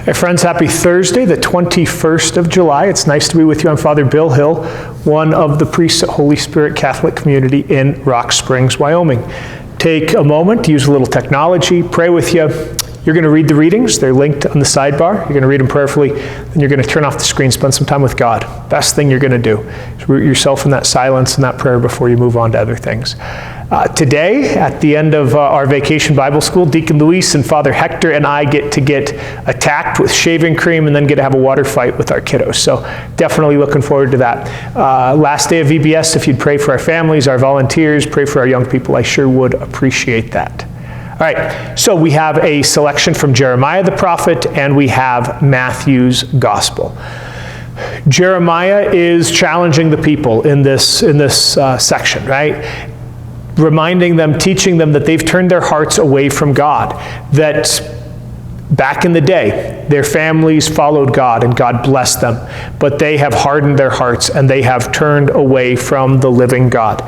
Hey friends, happy Thursday, the 21st of July. It's nice to be with you. I'm Father Bill Hill, one of the priests at Holy Spirit Catholic Community in Rock Springs, Wyoming. Take a moment to use a little technology, pray with you. You're going to read the readings. They're linked on the sidebar. You're going to read them prayerfully, then you're going to turn off the screen, spend some time with God. Best thing you're going to do is root yourself in that silence and that prayer before you move on to other things. Today, at the end of our vacation Bible school, Deacon Luis and Father Hector and I get attacked with shaving cream and then get to have a water fight with our kiddos. So definitely looking forward to that. Last day of VBS, if you'd pray for our families, our volunteers, pray for our young people, I sure would appreciate that. All right, so we have a selection from Jeremiah the prophet, and we have Matthew's gospel. Jeremiah is challenging the people in this section, right? Reminding them, teaching them that they've turned their hearts away from God, that back in the day, their families followed God and God blessed them, but they have hardened their hearts and they have turned away from the living God.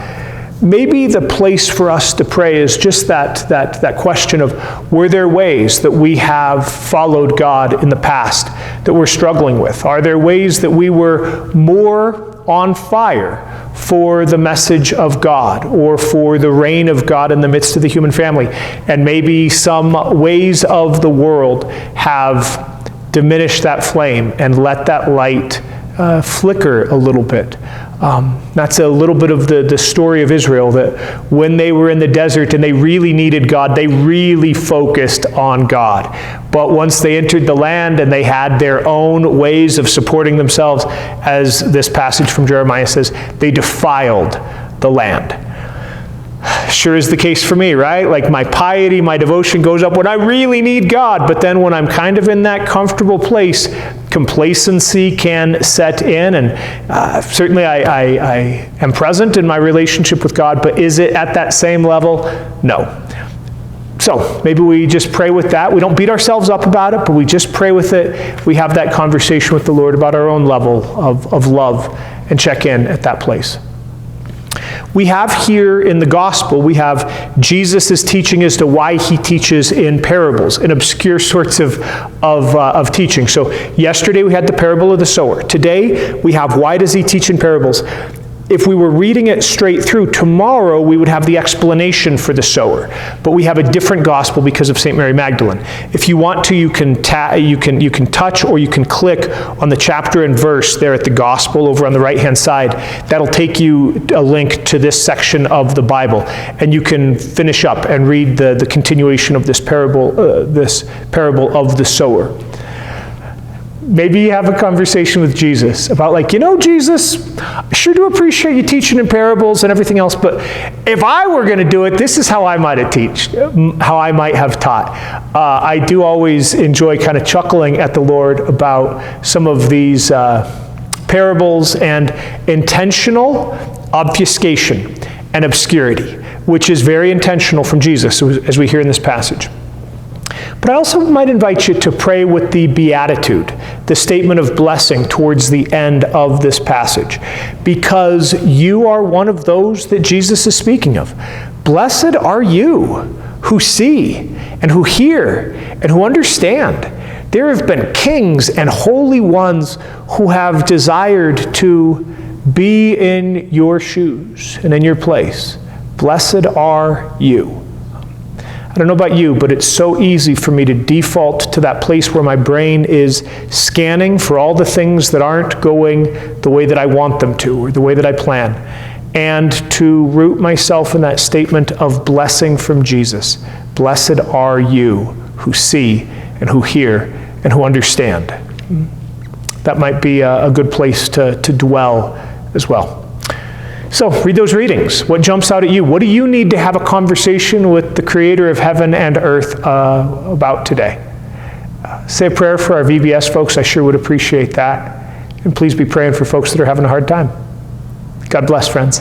Maybe the place for us to pray is just that question of, were there ways that we have followed God in the past that we're struggling with? Are there ways that we were more on fire for the message of God or for the reign of God in the midst of the human family? And maybe some ways of the world have diminished that flame and let that light flicker a little bit. That's a little bit of the story of Israel, that when they were in the desert and they really needed God, they really focused on God. But once they entered the land and they had their own ways of supporting themselves, as this passage from Jeremiah says, they defiled the land. Sure is the case for me, right? Like my piety, my devotion goes up when I really need God, but then when I'm kind of in that comfortable place, complacency can set in, and certainly I am present in my relationship with God, but is it at that same level? No. So maybe we just pray with that. We don't beat ourselves up about it, but we just pray with it. We have that conversation with the Lord about our own level of love and check in at that place. We have here in the gospel, we have Jesus' teaching as to why he teaches in parables, in obscure sorts of teaching. So yesterday we had the parable of the sower. Today we have why does he teach in parables? If we were reading it straight through, tomorrow we would have the explanation for the sower. But we have a different gospel because of St. Mary Magdalene. If you want to, you can touch or you can click on the chapter and verse there at the gospel over on the right-hand side. That'll take you a link to this section of the Bible. And you can finish up and read the continuation of this parable of the sower. Maybe you have a conversation with Jesus about Jesus, I sure do appreciate you teaching in parables and everything else, but if I were going to do it, this is how I might have taught. I do always enjoy kind of chuckling at the Lord about some of these parables and intentional obfuscation and obscurity, which is very intentional from Jesus, as we hear in this passage. But I also might invite you to pray with the beatitude, the statement of blessing towards the end of this passage, because you are one of those that Jesus is speaking of. Blessed are you who see and who hear and who understand. There have been kings and holy ones who have desired to be in your shoes and in your place. Blessed are you. I don't know about you, but it's so easy for me to default to that place where my brain is scanning for all the things that aren't going the way that I want them to or the way that I plan, and to root myself in that statement of blessing from Jesus. Blessed are you who see and who hear and who understand. That might be a good place to dwell as well. So read those readings. What jumps out at you? What do you need to have a conversation with the Creator of heaven and earth about today? Say a prayer for our VBS folks. I sure would appreciate that. And please be praying for folks that are having a hard time. God bless, friends.